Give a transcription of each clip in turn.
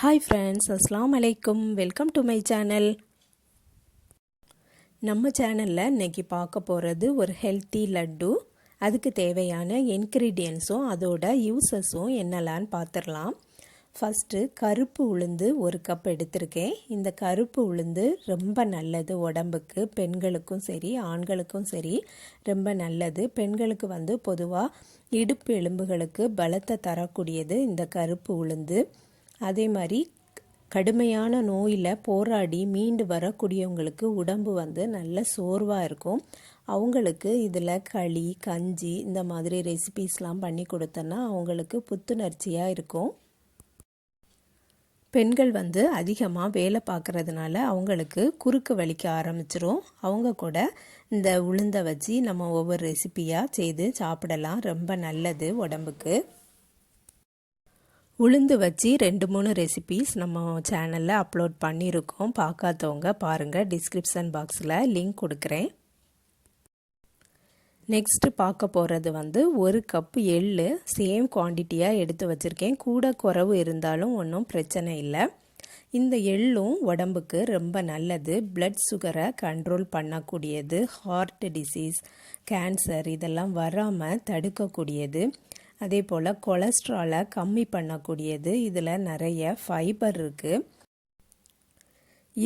Hi friends, அஸ்ஸலாமு அலைக்கும். Welcome to my channel. நம்ம சேனலில் இன்றைக்கி பார்க்க போகிறது ஒரு ஹெல்த்தி லட்டு. அதுக்கு தேவையான இன்க்ரீடியன்ஸும் அதோட யூசஸும் என்னெல்லான்னு பார்த்துடலாம். ஃபஸ்ட்டு கருப்பு உளுந்து 1 கப் எடுத்திருக்கேன். இந்த கருப்பு உளுந்து ரொம்ப நல்லது உடம்புக்கு. பெண்களுக்கும் சரி ஆண்களுக்கும் சரி ரொம்ப நல்லது. பெண்களுக்கு பொதுவாக இடுப்பு எலும்புகளுக்கு பலத்தை தரக்கூடியது இந்த கருப்பு உளுந்து. அதே மாதிரி கடுமையான நோயில் போராடி மீண்டு வரக்கூடியவங்களுக்கு உடம்பு நல்ல சோர்வாக இருக்கும். அவங்களுக்கு இதில் களி கஞ்சி இந்த மாதிரி ரெசிபீஸ்லாம் பண்ணி கொடுத்தோன்னா அவங்களுக்கு புத்துணர்ச்சியாக இருக்கும். பெண்கள் அதிகமாக வேலை பார்க்குறதுனால அவங்களுக்கு குறுக்கு வலிக்க ஆரம்பிச்சிரும். அவங்க கூட இந்த உளுந்தை வச்சு நம்ம ஒவ்வொரு ரெசிபியாக செய்து சாப்பிடலாம். ரொம்ப நல்லது உடம்புக்கு. உளுந்து வச்சு 2-3 ரெசிபீஸ் நம்ம சேனலில் அப்லோட் பண்ணியிருக்கோம். பார்க்காதவங்க பாருங்கள், டிஸ்கிரிப்ஷன் பாக்ஸில் லிங்க் கொடுக்குறேன். நெக்ஸ்ட்டு பார்க்க போகிறது 1 கப் எள்ளு சேம் குவான்டிட்டியாக எடுத்து வச்சுருக்கேன். கூட குறைவு இருந்தாலும் ஒன்றும் பிரச்சனை இல்லை. இந்த எள்ளும் உடம்புக்கு ரொம்ப நல்லது. பிளட் சுகரை கண்ட்ரோல் பண்ணக்கூடியது. ஹார்ட் டிசீஸ், கேன்சர் இதெல்லாம் வராமல் தடுக்கக்கூடியது. அதே போல் கொலஸ்ட்ராலை கம்மி பண்ணக்கூடியது. இதில் நிறைய ஃபைபர் இருக்குது.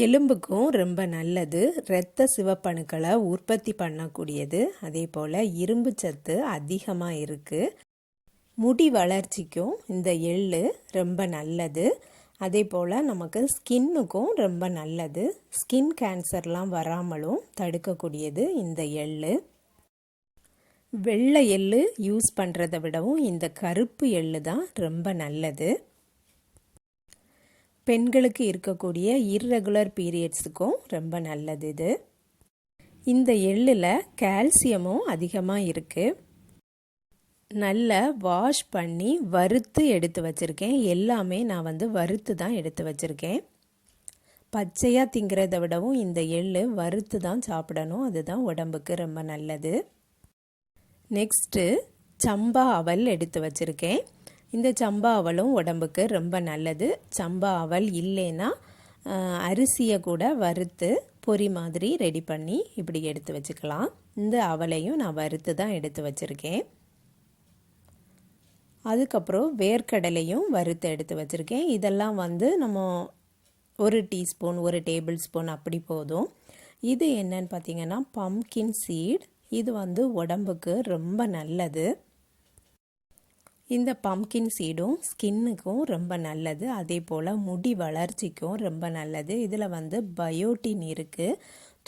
எலும்புக்கும் ரொம்ப நல்லது. இரத்த சிவப்பணுக்களை உற்பத்தி பண்ணக்கூடியது. அதே போல் இரும்பு சத்து அதிகமாக இருக்குது. முடி வளர்ச்சிக்கும் இந்த எள்ளு ரொம்ப நல்லது. அதே போல் நமக்கு ஸ்கின்னுக்கும் ரொம்ப நல்லது. ஸ்கின் கேன்சர்லாம் வராமலும் தடுக்கக்கூடியது இந்த எள்ளு. வெள்ளை எள்ளு யூஸ் பண்ணுறதை விடவும் இந்த கருப்பு எள்ளு தான் ரொம்ப நல்லது. பெண்களுக்கு இருக்கக்கூடிய இர்ரெகுலர் பீரியட்ஸுக்கும் ரொம்ப நல்லது இது. இந்த எள்ளில் கால்சியமும் அதிகமாக இருக்குது. நல்லா வாஷ் பண்ணி வறுத்து எடுத்து வச்சுருக்கேன். எல்லாமே நான் வறுத்து தான் எடுத்து வச்சுருக்கேன். பச்சையாக திங்கிறத விடவும் இந்த எள்ளு வறுத்து தான் சாப்பிடணும். அதுதான் உடம்புக்கு ரொம்ப நல்லது. நெக்ஸ்ட்டு சம்பா அவல் எடுத்து வச்சுருக்கேன். இந்த சம்பா அவலும் உடம்புக்கு ரொம்ப நல்லது. சம்பா அவல் இல்லைன்னா அரிசியை கூட வறுத்து பொரி மாதிரி ரெடி பண்ணி இப்படி எடுத்து வச்சுக்கலாம். இந்த அவலையும் நான் வறுத்து தான் எடுத்து வச்சுருக்கேன். அதுக்கப்புறம் வேர்க்கடலையும் வறுத்து எடுத்து வச்சுருக்கேன். இதெல்லாம் நம்ம 1 டீஸ்பூன் 1 டேபிள் ஸ்பூன் அப்படி போதும். இது என்னன்னு பார்த்தீங்கன்னா பம்கின் சீட். இது உடம்புக்கு ரொம்ப நல்லது. இந்த பம்கின் சீடும் ஸ்கின்னுக்கும் ரொம்ப நல்லது. அதே போல் முடி வளர்ச்சிக்கும் ரொம்ப நல்லது. இதில் பயோட்டின் இருக்குது.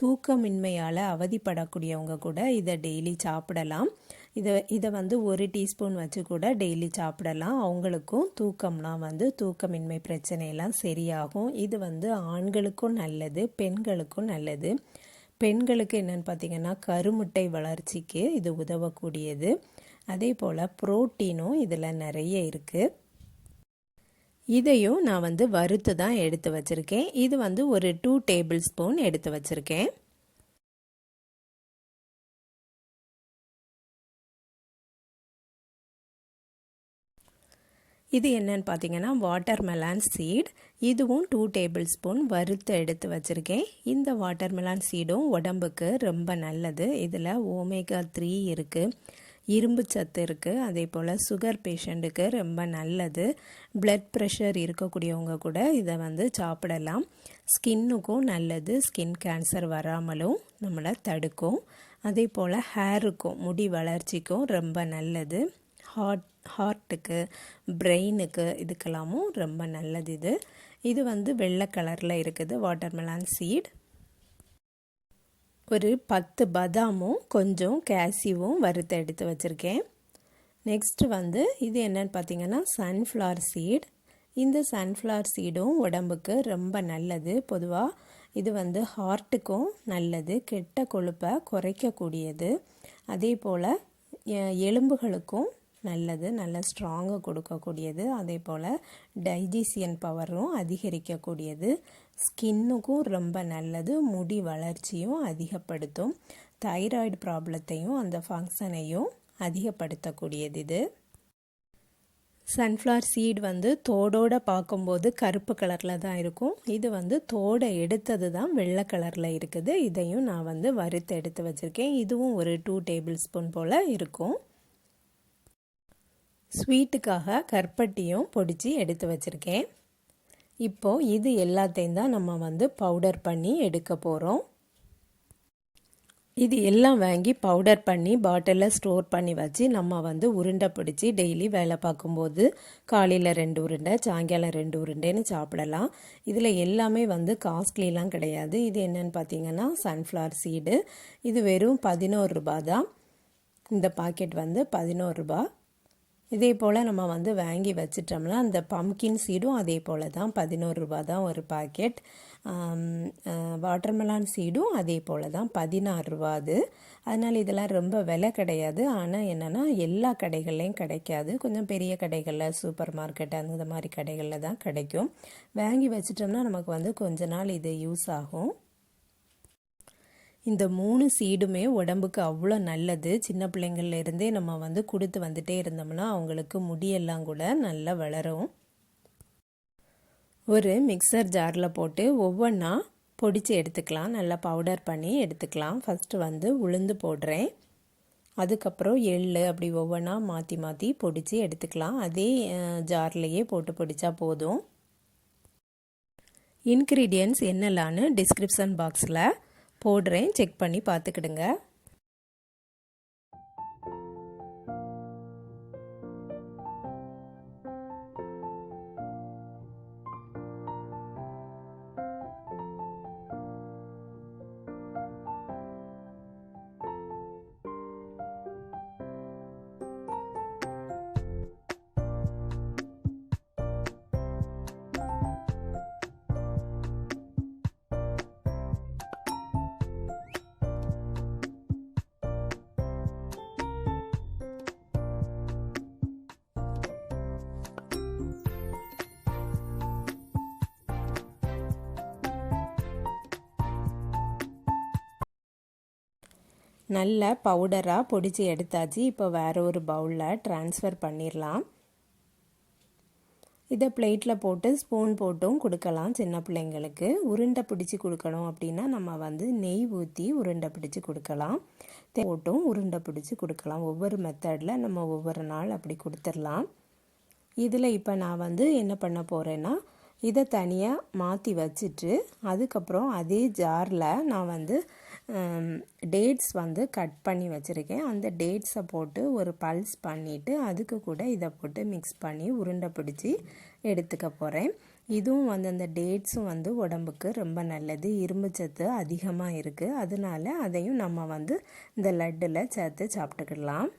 தூக்கமின்மையால் அவதிப்படக்கூடியவங்க கூட இதை டெய்லி சாப்பிடலாம். இதை 1 டீஸ்பூன் வச்சு கூட டெய்லி சாப்பிடலாம். அவங்களுக்கும் தூக்கம்லாம் தூக்கமின்மை பிரச்சனையெல்லாம் சரியாகும். இது ஆண்களுக்கும் நல்லது, பெண்களுக்கும் நல்லது. பெண்களுக்கு என்னென்னு பார்த்தீங்கன்னா கருமுட்டை வளர்ச்சிக்கு இது உதவக்கூடியது. அதே போல் புரோட்டீனும் இதில் நிறைய இருக்குது. இதையும் நான் வறுத்து தான் எடுத்து வச்சுருக்கேன். இது ஒரு 2 டேபிள் ஸ்பூன் எடுத்து வச்சுருக்கேன். இது என்னன்னு பார்த்தீங்கன்னா வாட்டர்மெலான் சீட். இதுவும் 2 டேபிள் ஸ்பூன் வறுத்து எடுத்து வச்சுருக்கேன். இந்த வாட்டர்மெலான் சீடும் உடம்புக்கு ரொம்ப நல்லது. இதில் ஓமேகா 3 இருக்குது, இரும்பு சத்து இருக்குது. அதே போல் சுகர் பேஷண்ட்டுக்கு ரொம்ப நல்லது. பிளட் ப்ரெஷர் இருக்கக்கூடியவங்க கூட இதை சாப்பிடலாம். ஸ்கின்னுக்கும் நல்லது. ஸ்கின் கேன்சர் வராமலும் நம்மளை தடுக்கும். அதே போல் ஹேருக்கும் முடி வளர்ச்சிக்கும் ரொம்ப நல்லது. ஹார்ட்டுக்கு பிரெயினுக்கு இதுக்கெல்லாமும் ரொம்ப நல்லது. இது வெள்ளை கலரில் இருக்குது வாட்டர்மெலான் சீட். ஒரு 10 பதாமும் கொஞ்சம் கேஷ்யூவும் வறுத்து எடுத்து வச்சுருக்கேன். நெக்ஸ்ட்டு இது என்னன்னு பார்த்தீங்கன்னா சன்ஃப்ளவர் சீட். இந்த சன்ஃப்ளவர் சீடும் உடம்புக்கு ரொம்ப நல்லது. பொதுவாக இது ஹார்ட்டுக்கும் நல்லது. கெட்ட கொழுப்பை குறைக்கக்கூடியது. அதே போல் எலும்புகளுக்கும் நல்லது. நல்ல ஸ்ட்ராங்காக கொடுக்கக்கூடியது. அதே போல் டைஜஷன் பவரும் அதிகரிக்கக்கூடியது. ஸ்கின்னுக்கும் ரொம்ப நல்லது. முடி வளர்ச்சியும் அதிகப்படுத்தும். தைராய்டு ப்ராப்ளத்தையும் அந்த ஃபங்க்ஷனையும் அதிகப்படுத்தக்கூடியது இது. சன்ஃப்ளவர் சீட் வந்து தோடோடு பார்க்கும்போது கருப்பு கலரில் தான் இருக்கும். இது வந்து தோடை எடுத்தது தான் வெள்ளை கலரில் இருக்குது. இதையும் நான் வந்து வறுத்து எடுத்து வச்சுருக்கேன். இதுவும் ஒரு 2 டேபிள் ஸ்பூன் போல் இருக்கும். ஸ்வீட்டுக்காக கருப்பட்டியும் பொடிச்சு எடுத்து வச்சுருக்கேன். இப்போது இது எல்லாத்தையும் தான் நம்ம வந்து பவுடர் பண்ணி எடுக்க போகிறோம். இது எல்லாம் வாங்கி பவுடர் பண்ணி பாட்டிலில் ஸ்டோர் பண்ணி வச்சு நம்ம வந்து உருண்டை பிடிச்சி டெய்லி வேலை பார்க்கும்போது காலையில் 2 உருண்டை, சாயங்காலம் 2 உருண்டைன்னு சாப்பிடலாம். இதில் எல்லாமே வந்து காஸ்ட்லிலாம் கிடையாது. இது என்னென்னு பார்த்தீங்கன்னா சன்ஃப்ளவர் சீடு. இது வெறும் 11 ரூபா தான். இந்த பாக்கெட் வந்து 11 ரூபா. இதே போல் நம்ம வந்து வாங்கி வச்சிட்டோம்னா அந்த பம்கின் சீடும் அதே போல் தான் 11 ரூபா தான் ஒரு பாக்கெட். வாட்டர்மெலான் சீடும் அதே போல் தான் 16 ரூபா அது. அதனால் இதெல்லாம் ரொம்ப விலை கிடையாது. ஆனால் என்னென்னா எல்லா கடைகள்லையும் கிடைக்காது. கொஞ்சம் பெரிய கடைகளில், சூப்பர் மார்க்கெட் அந்த மாதிரி கடைகளில் தான் கிடைக்கும். வாங்கி வச்சிட்டோம்னா நமக்கு வந்து கொஞ்ச நாள் இது யூஸ் ஆகும். இந்த 3 சீடுமே உடம்புக்கு அவ்வளோ நல்லது. சின்ன பிள்ளைங்கள்லேருந்தே நம்ம வந்து கொடுத்து வந்துட்டே இருந்தோம்னா அவங்களுக்கு முடியெல்லாம் கூட நல்லா வளரும். ஒரு மிக்சர் ஜாரில் போட்டு ஒவ்வொன்றா பொடிச்சு எடுத்துக்கலாம். நல்லா பவுடர் பண்ணி எடுத்துக்கலாம். ஃபஸ்ட்டு வந்து உளுந்து போடுறேன். அதுக்கப்புறம் எள்ளு அப்படி ஒவ்வொன்றா மாற்றி மாற்றி பொடிச்சு எடுத்துக்கலாம். அதே ஜார்லேயே போட்டு பொடிச்சா போதும். இன்க்ரீடியன்ட்ஸ் என்னெல்லான்னு டிஸ்கிரிப்ஷன் பாக்ஸில் போடுறேன். செக் பண்ணி பார்த்துக்கிடுங்க. நல்ல பவுடராக பொடிச்சு எடுத்தாச்சு. இப்போ வேறு ஒரு பவுலில் ட்ரான்ஸ்ஃபர் பண்ணிடலாம். இதை பிளேட்டில் போட்டு ஸ்பூன் போட்டும் கொடுக்கலாம். சின்ன பிள்ளைங்களுக்கு உருண்டை பிடிச்சி கொடுக்கணும் அப்படின்னா நம்ம வந்து நெய் ஊற்றி உருண்டை பிடிச்சி கொடுக்கலாம். போட்டும் உருண்டை பிடிச்சி கொடுக்கலாம். ஒவ்வொரு மெத்தடில் நம்ம ஒவ்வொரு நாள் அப்படி கொடுத்துடலாம். இதில் இப்போ நான் வந்து என்ன பண்ண போகிறேன்னா இதை தனியாக மாற்றி வச்சுட்டு அதுக்கப்புறம் அதே ஜாரில் நான் வந்து டேட்ஸ் வந்து கட் பண்ணி வச்சுருக்கேன். அந்த டேட்ஸை போட்டு ஒரு பல்ஸ் பண்ணிவிட்டு அதுக்கு கூட இதை போட்டு மிக்ஸ் பண்ணி உருண்டை பிடிச்சி எடுத்துக்க போகிறேன். இதுவும் வந்து அந்த டேட்ஸும் வந்து உடம்புக்கு ரொம்ப நல்லது. இரும்பு சத்து அதிகமாக இருக்குது. அதனால அதையும் நம்ம வந்து இந்த லட்டில் சேர்த்து சாப்பிட்டுக்கலாம்.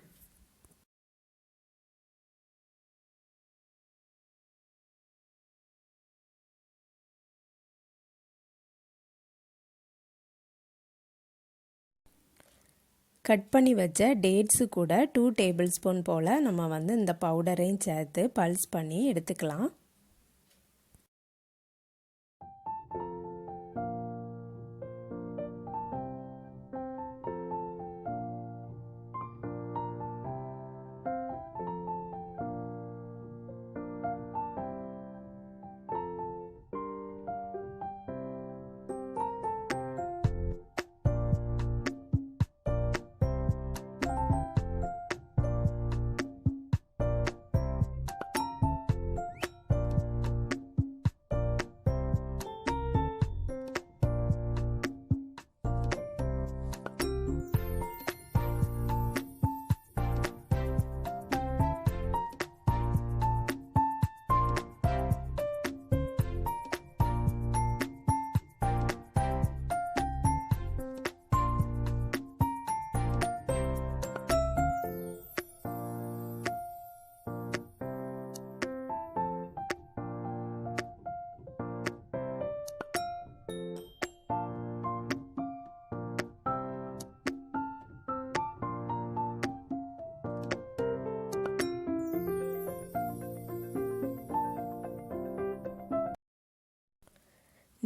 கட் பண்ணி வச்ச டேட்ஸு கூட 2 டேபிள் ஸ்பூன் போல் நம்ம வந்து இந்த பவுடரையும் சேர்த்து பல்ஸ் பண்ணி எடுத்துக்கலாம்.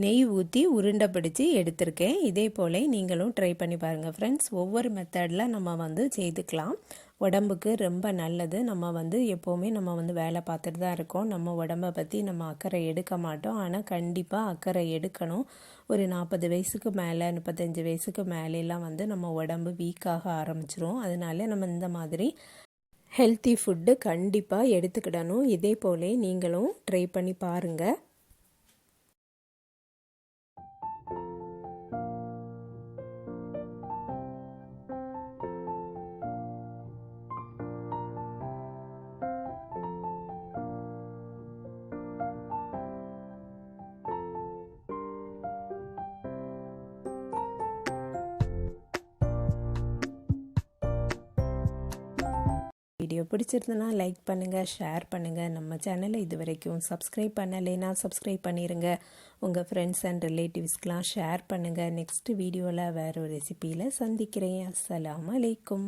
நெய் ஊற்றி உருண்டை பிடிச்சி எடுத்திருக்கேன். இதே போல் நீங்களும் ட்ரை பண்ணி பாருங்கள் ஃப்ரெண்ட்ஸ். ஒவ்வொரு மெத்தடில் நம்ம வந்து செய்துக்கலாம். உடம்புக்கு ரொம்ப நல்லது. நம்ம வந்து எப்போவுமே நம்ம வந்து வேலை பார்த்துட்டு தான் இருக்கோம். நம்ம உடம்பை பற்றி நம்ம அக்கறை எடுக்க மாட்டோம். ஆனால் கண்டிப்பாக அக்கறை எடுக்கணும். ஒரு 40 வயசுக்கு மேலே 35 வயசுக்கு மேலெலாம் வந்து நம்ம உடம்பு வீக்காக ஆரம்பிச்சிரும். அதனால நம்ம இந்த மாதிரி ஹெல்த்தி ஃபுட்டு கண்டிப்பாக எடுத்துக்கிடணும். இதே போலே நீங்களும் ட்ரை பண்ணி பாருங்கள். வீடியோ பிடிச்சிருந்தனா லைக் பண்ணுங்கள், ஷேர் பண்ணுங்கள். நம்ம சேனலை இது வரைக்கும் சப்ஸ்கிரைப் பண்ணலைன்னா சப்ஸ்கிரைப் பண்ணிடுங்க. உங்கள் ஃப்ரெண்ட்ஸ் அண்ட் ரிலேட்டிவ்ஸ்க்கெலாம் ஷேர் பண்ணுங்கள். நெக்ஸ்ட் வீடியோவில் வேறு ஒரு ரெசிப்பியில் சந்திக்கிறேன். அஸ்ஸலாமு அலைக்கும்.